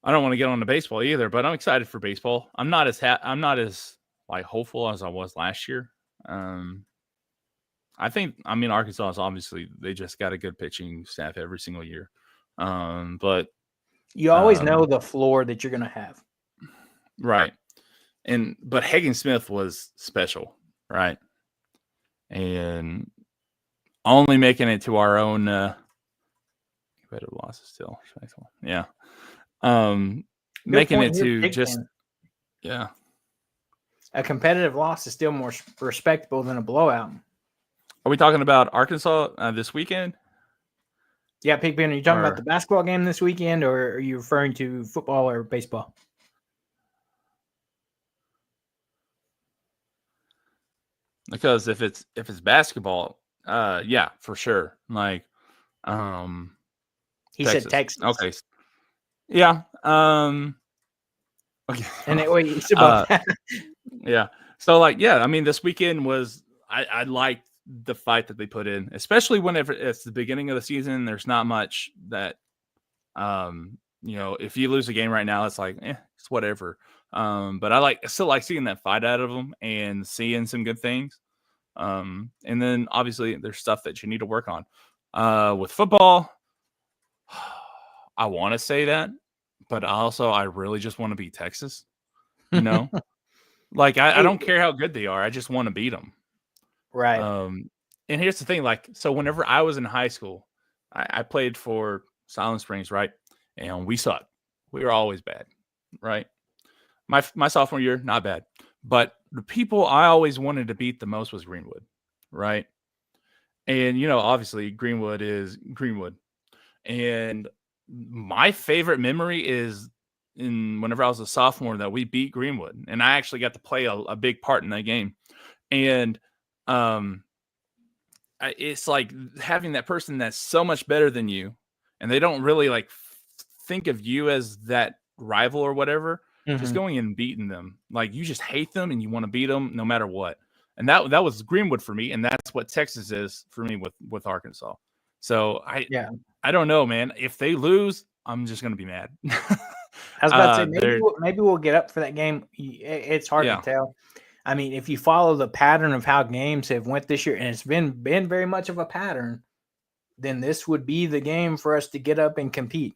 I don't want to get on to baseball either, but I'm excited for baseball. I'm not as like hopeful as I was last year. I mean Arkansas is obviously they just got a good pitching staff every single year. But you always know the floor that you're going to have. Right. But Hagen Smith was special, right? And only making it to our own competitive losses still. Yeah. Making it to just yeah. A competitive loss is still more respectable than a blowout. Are we talking about Arkansas this weekend? Yeah, Pigpen, are you talking about the basketball game this weekend, or are you referring to football or baseball? Because if it's basketball, yeah, for sure. Like, he Texas. Said Texas. Okay. Yeah. Okay. And it's about that. Yeah. So like, yeah, I mean, this weekend was I liked the fight that they put in, especially whenever it's the beginning of the season. There's not much that, if you lose a game right now, it's like, it's whatever. But I still like seeing that fight out of them and seeing some good things. And then obviously there's stuff that you need to work on. With football, I want to say that, but also I really just want to beat Texas. Like I don't care how good they are. I just want to beat them. Right. And here's the thing, like, so whenever I was in high school, I played for Silent Springs, right? And we sucked. We were always bad, right? My sophomore year, not bad. But the people I always wanted to beat the most was Greenwood, right? And, obviously Greenwood is Greenwood. And my favorite memory is whenever I was a sophomore that we beat Greenwood. And I actually got to play a big part in that game. And it's like having that person that's so much better than you, and they don't really like think of you as that rival or whatever. Mm-hmm. Just going and beating them, like you just hate them and you want to beat them no matter what. And that was Greenwood for me, and that's what Texas is for me with Arkansas. So I don't know, man. If they lose, I'm just gonna be mad. I was about to say maybe we'll get up for that game. It's hard to tell. I mean, if you follow the pattern of how games have went this year, and it's been very much of a pattern, then this would be the game for us to get up and compete.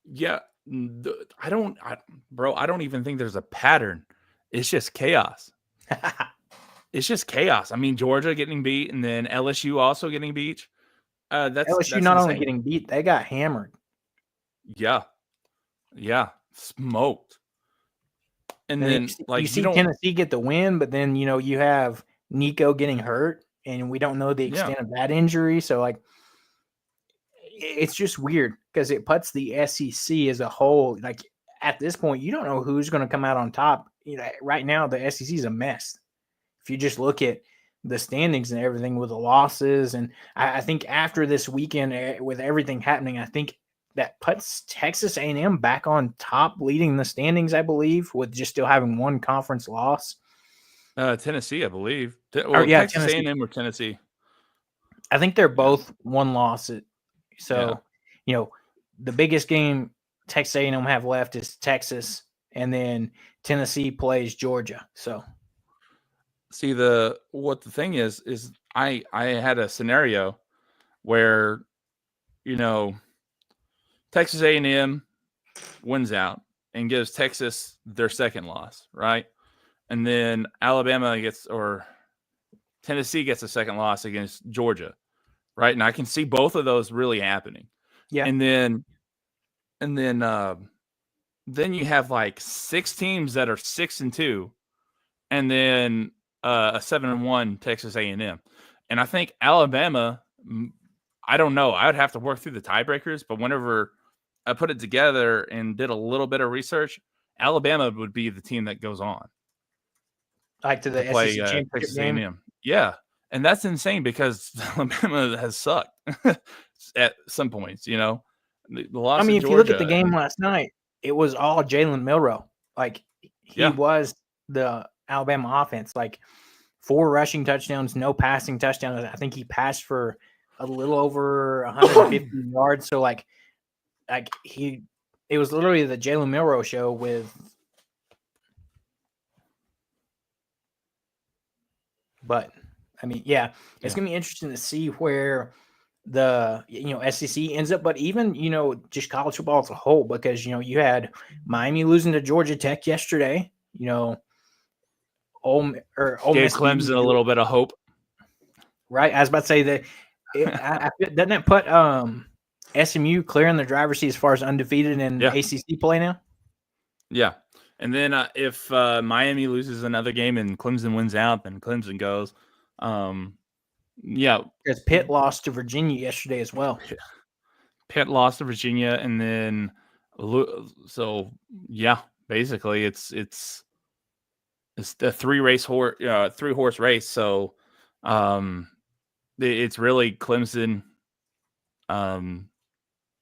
Yeah, I don't even think there's a pattern. It's just chaos. It's just chaos. I mean, Georgia getting beat, and then LSU also getting beat. That's LSU not only getting beat, they got hammered. Yeah, smoked. And then you see Tennessee get the win, but then you have Nico getting hurt, and we don't know the extent of that injury. So it's just weird because it puts the SEC as a whole. Like at this point, you don't know who's going to come out on top. Right now the SEC is a mess. If you just look at the standings and everything with the losses, and I think after this weekend with everything happening, I think that puts Texas A&M back on top, leading the standings, I believe, with just still having one conference loss. Tennessee, I believe. Texas A&M or Tennessee. I think they're both one loss. So, the biggest game Texas A&M have left is Texas, and then Tennessee plays Georgia. So, see the thing is I had a scenario where, Texas A&M wins out and gives Texas their second loss, right? And then Tennessee gets a second loss against Georgia, right? And I can see both of those really happening. yeah. And then you have like 6 teams that are 6-2, and then a 7-1 Texas A&M. And I think Alabama, I don't know. I would have to work through the tiebreakers, but whenever I put it together and did a little bit of research, Alabama would be the team that goes on Like to the to play SEC championship Texas game. A&M. Yeah, and that's insane because Alabama has sucked at some points. The loss. I mean, to if Georgia, you look at the game last night, it was all Jalen Milroe. Like he was the Alabama offense. Like 4 rushing touchdowns, no passing touchdowns. I think he passed for a little over 150 yards. So it was literally the Jalen Milroe show with. But I mean, it's gonna be interesting to see where the SEC ends up, but even just college football as a whole, because you had Miami losing to Georgia Tech yesterday. Ole gave Miss Clemson a little bit of hope, right? I was about to say that doesn't that put SMU clear in the driver's seat as far as undefeated in ACC play now? Yeah. And then if Miami loses another game and Clemson wins out, then Clemson goes. Because Pitt lost to Virginia yesterday as well. Pitt lost to Virginia, and then basically it's the 3-horse race. So it's really Clemson,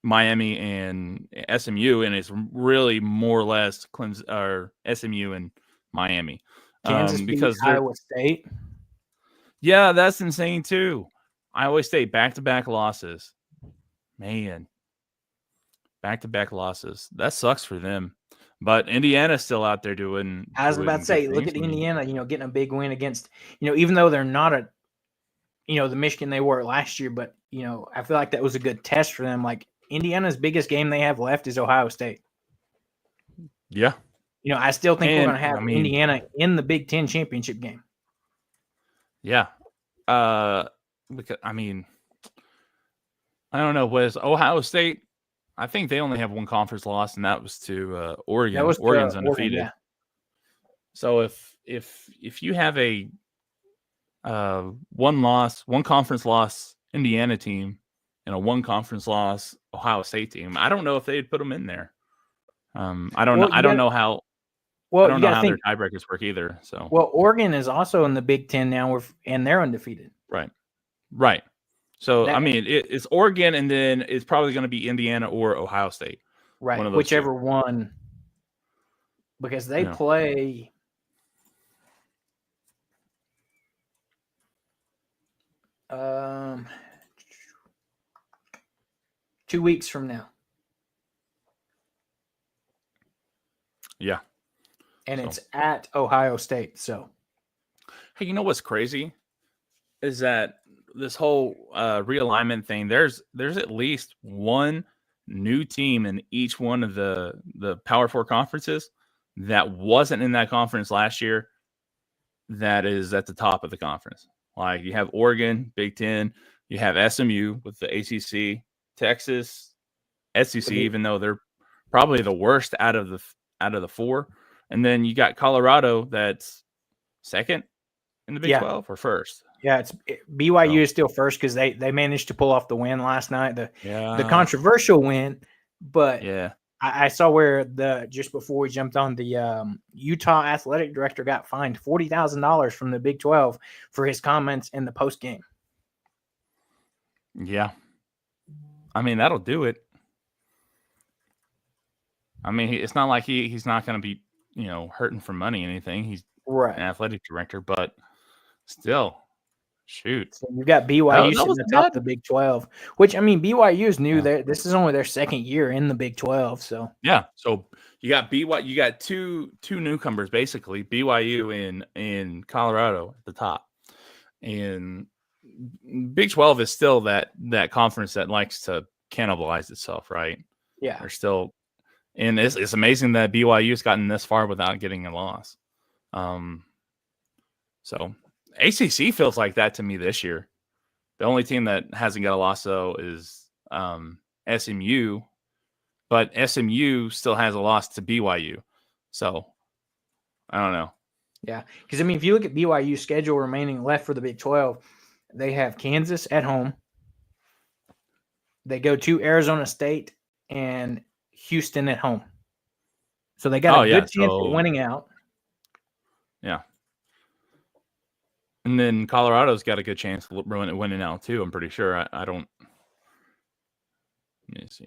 Miami, and SMU, and it's really more or less Clemson or SMU and Miami. Kansas because Iowa State. Yeah, that's insane too. Iowa State back-to-back losses. Man, back-to-back losses. That sucks for them. But Indiana's still out there doing. I was about to say, look at Indiana. Getting a big win against. Even though they're not the Michigan they were last year, but I feel like that was a good test for them. Like Indiana's biggest game they have left is Ohio State. Yeah. I still think we're going to have Indiana in the Big Ten championship game. Yeah. Because I don't know. Was Ohio State? I think they only have one conference loss, and that was to Oregon. Oregon's undefeated. Yeah. So if you have a one conference loss Indiana team and a one conference loss Ohio State team, I don't know if they'd put them in there. I don't know how. Well, I don't know how their tiebreakers work either. So Oregon is also in the Big Ten now, and they're undefeated. Right. So it's Oregon, and then it's probably going to be Indiana or Ohio State. Right, whichever one, because they play. 2 weeks from now. Yeah. And it's at Ohio State. So, hey, you know what's crazy is that this whole realignment thing, there's at least one new team in each one of the Power 4 conferences that wasn't in that conference last year that is at the top of the conference. Like you have Oregon, Big Ten, you have SMU with the ACC, Texas, SEC, even though they're probably the worst out of the 4. And then you got Colorado that's second in the Big 12 or first. Yeah, BYU is still first because they managed to pull off the win last night, the controversial win. But I saw where just before we jumped on, the Utah athletic director got fined $40,000 from the Big 12 for his comments in the post game. Yeah, that'll do it. It's not like he's not going to be hurting for money or anything. He's an athletic director, but still, Shoot. So you've got BYU That sitting wasn't atop bad. the Big 12, which I mean BYU is new. Yeah. This is only their second year in the Big 12, so Yeah. So you got BYU, you got two newcomers basically, BYU in Colorado at the top. And Big 12 is still that conference that likes to cannibalize itself, right? yeah. They're still, and it's amazing that BYU's gotten this far without getting a loss. So ACC feels like that to me this year. The only team that hasn't got a loss though is SMU, but SMU still has a loss to BYU. So I don't know. Yeah, because I mean, if you look at BYU's schedule remaining left for the Big 12, they have Kansas at home. They go to Arizona State and Houston at home. So they got a good chance at winning out. Yeah. And then Colorado's got a good chance of winning out too. I'm pretty sure. I don't. Let me see.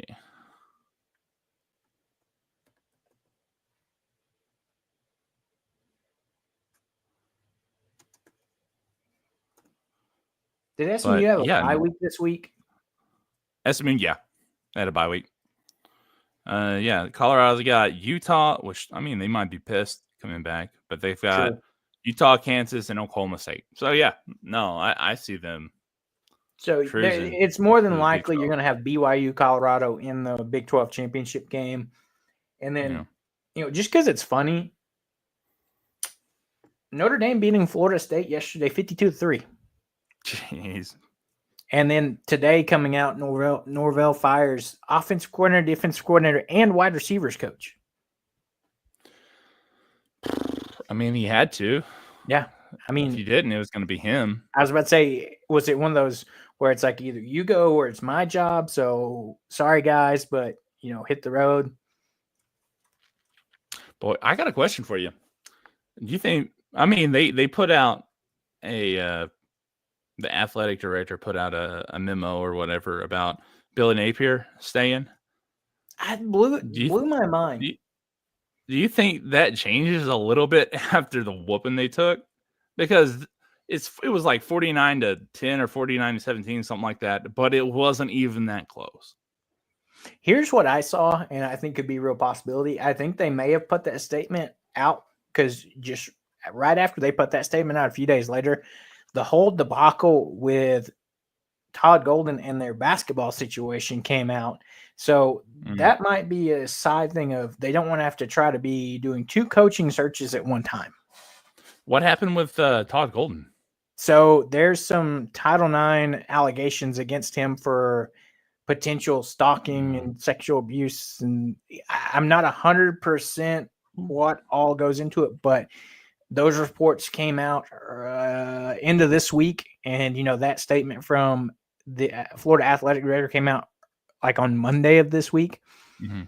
Did SMU have a bye week this week? SMU, yeah, they had a bye week. Yeah, Colorado's got Utah, which I mean they might be pissed coming back, but they've got Utah, Kansas, and Oklahoma State. So yeah, no, I see them. So it's more than likely you're going to have BYU, Colorado in the Big 12 championship game, and then just because it's funny, Notre Dame beating Florida State yesterday, 52-3. Jeez. And then today coming out, Norvell fires offensive coordinator, defensive coordinator, and wide receivers coach. I mean, he had to. Yeah. I mean, if he didn't, it was going to be him. I was about to say, was it one of those where it's like either you go or it's my job? So sorry, guys, but, hit the road. Boy, I got a question for you. Do you think, I mean, they put out the athletic director put out a memo or whatever about Billy Napier staying. It blew my mind. Do you think that changes a little bit after the whooping they took? Because it was like 49-10 or 49-17, something like that, but it wasn't even that close. Here's what I saw, and I think could be a real possibility. I think they may have put that statement out because just right after they put that statement out a few days later, the whole debacle with Todd Golden and their basketball situation came out. So that might be a side thing of they don't want to have to try to be doing two coaching searches at one time. What happened with Todd Golden? So there's some Title IX allegations against him for potential stalking and sexual abuse. And I'm not 100% what all goes into it, but those reports came out end of this week. And, that statement from the Florida athletic director came out like on Monday of this week. Mm-hmm.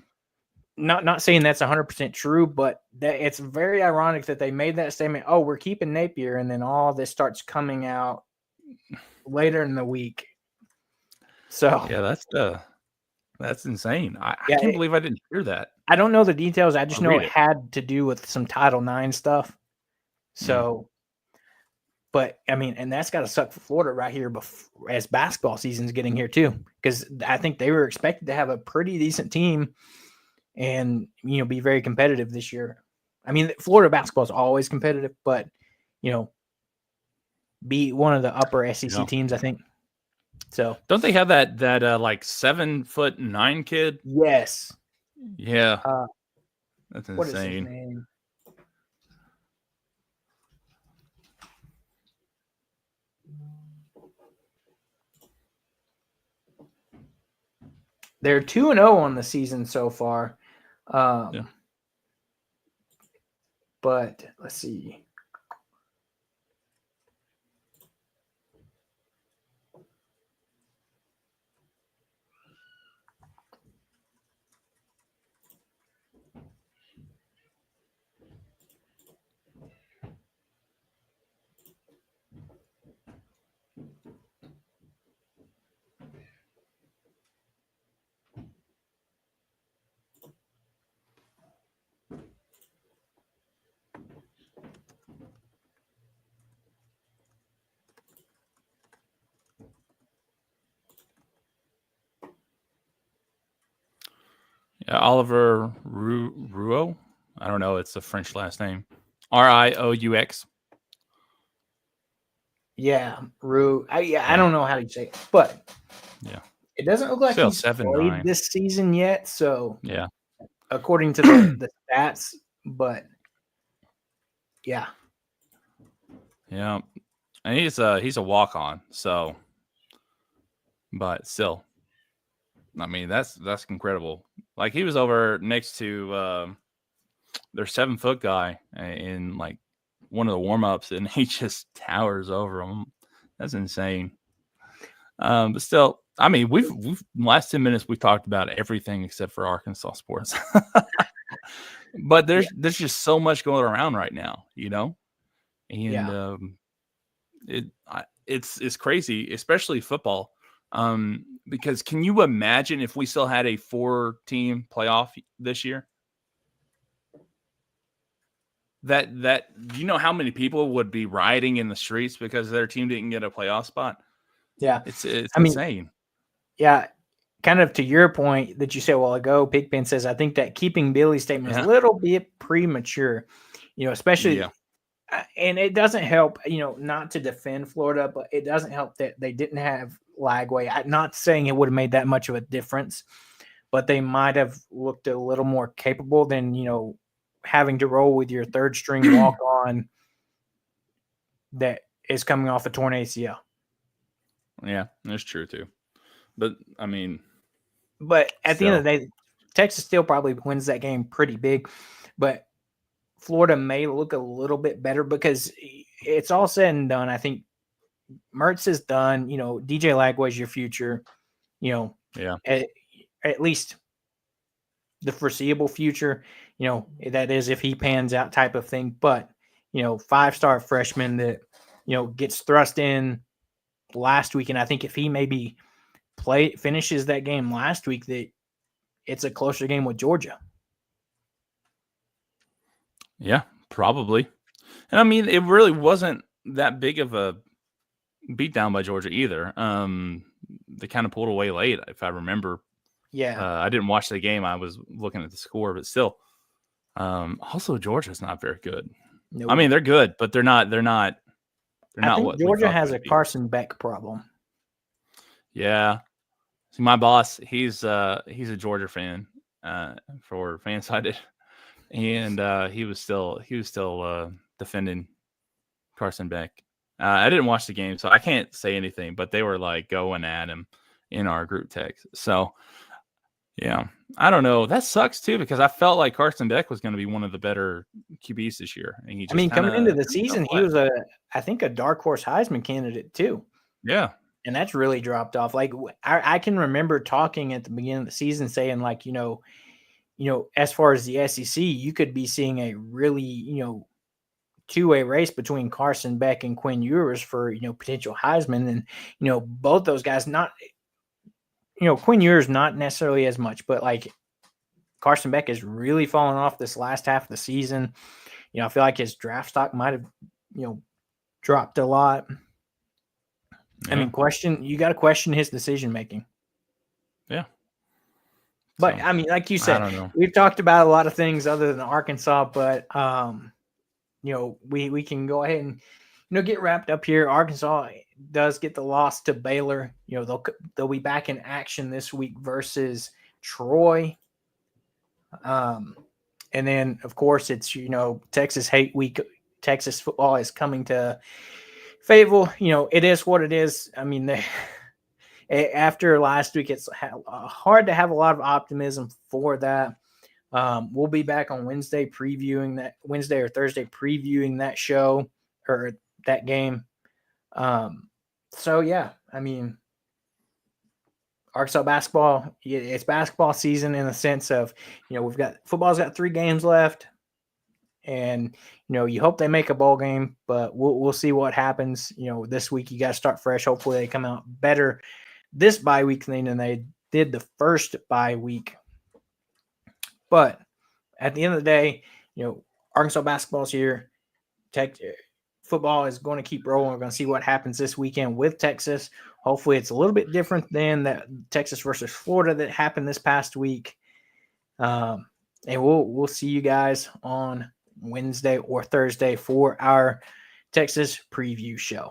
Not saying that's 100% true, but that it's very ironic that they made that statement. Oh, we're keeping Napier. And then all this starts coming out later in the week. So yeah, that's insane. I can't believe I didn't hear that. I don't know the details. I just know it had to do with some Title IX stuff. So, but I mean, and that's got to suck for Florida right here as basketball season's getting here too, because I think they were expected to have a pretty decent team and, be very competitive this year. I mean, Florida basketball is always competitive, but, be one of the upper SEC teams, I think. So don't they have that like 7'9" kid? Yes. Yeah. That's insane. What is his name? They're 2-0 on the season so far. But let's see. Oliver Rouault. I don't know. It's a French last name. Rioux. Yeah, Rue. I Yeah. don't know how to say it, but Yeah. it doesn't look like Still he's played 7'9". this season yet. So Yeah. according to the stats, but yeah, Yeah. And he's a walk on. So, but still, I mean, that's incredible. Like he was over next to their 7-foot guy in like one of the warm ups, and he just towers over him. That's insane. But still, I mean, we've last 10 minutes we've talked about everything except for Arkansas sports. But there's just so much going around right now, and yeah. it's crazy, especially football. Because can you imagine if we still had a 4-team playoff this year? That do you know how many people would be rioting in the streets because their team didn't get a playoff spot? Yeah. It's I mean, insane. yeah, kind of to your point that you said a while ago, Pigpen says, I think that keeping Billy's statement is Yeah. a little bit premature, especially, Yeah. and it doesn't help, not to defend Florida, but it doesn't help that they didn't have Lagway. I'm not saying it would have made that much of a difference, but they might have looked a little more capable than, having to roll with your third string walk on that is coming off a torn ACL. Yeah, that's true too. But I mean, but at the end of the day, Texas still probably wins that game pretty big. But Florida may look a little bit better because it's all said and done. I think Mertz is done. DJ Lagway's your future. Yeah. At least the foreseeable future. That is if he pans out type of thing. But 5-star freshman that gets thrust in last week, and I think if he maybe finishes that game last week, that it's a closer game with Georgia. Yeah, probably. And I mean, it really wasn't that big of a beatdown by Georgia either. They kind of pulled away late, if I remember. Yeah. I didn't watch the game. I was looking at the score, but still. Also, Georgia's not very good. Nope. I mean, they're good, but they're not. I think what Georgia has a Carson Beck problem. Yeah. See, my boss, he's a Georgia fan, for Fansided, and he was still defending Carson Beck. I didn't watch the game, so I can't say anything, but they were like going at him in our group text. So, yeah, I don't know. That sucks too because I felt like Carson Beck was going to be one of the better QBs this year. And coming into the season, he was I think a dark horse Heisman candidate too. Yeah. And that's really dropped off. Like I can remember talking at the beginning of the season saying like, as far as the SEC, you could be seeing a really, two-way race between Carson Beck and Quinn Ewers for, potential Heisman. And, both those guys not, Quinn Ewers not necessarily as much, but like Carson Beck has really fallen off this last half of the season. I feel like his draft stock might have, dropped a lot. Yeah. I mean, you got to question his decision-making. Yeah. But, I mean, like you said, we've talked about a lot of things other than Arkansas, but, we can go ahead and, get wrapped up here. Arkansas does get the loss to Baylor. They'll be back in action this week versus Troy. And then, of course, it's, Texas Hate Week. Texas football is coming to Fayetteville. It is what it is. I mean, after last week, it's hard to have a lot of optimism for that. We'll be back on Wednesday or Thursday previewing that show or that game. So yeah, I mean, Arkansas basketball, it's basketball season in the sense of, football's got 3 games left and, you hope they make a bowl game, but we'll see what happens. This week you got to start fresh. Hopefully they come out better this bye week than they did the first bye week. But at the end of the day, Arkansas basketball's here. Football is going to keep rolling. We're going to see what happens this weekend with Texas. Hopefully it's a little bit different than that Texas versus Florida that happened this past week. And we'll see you guys on Wednesday or Thursday for our Texas preview show.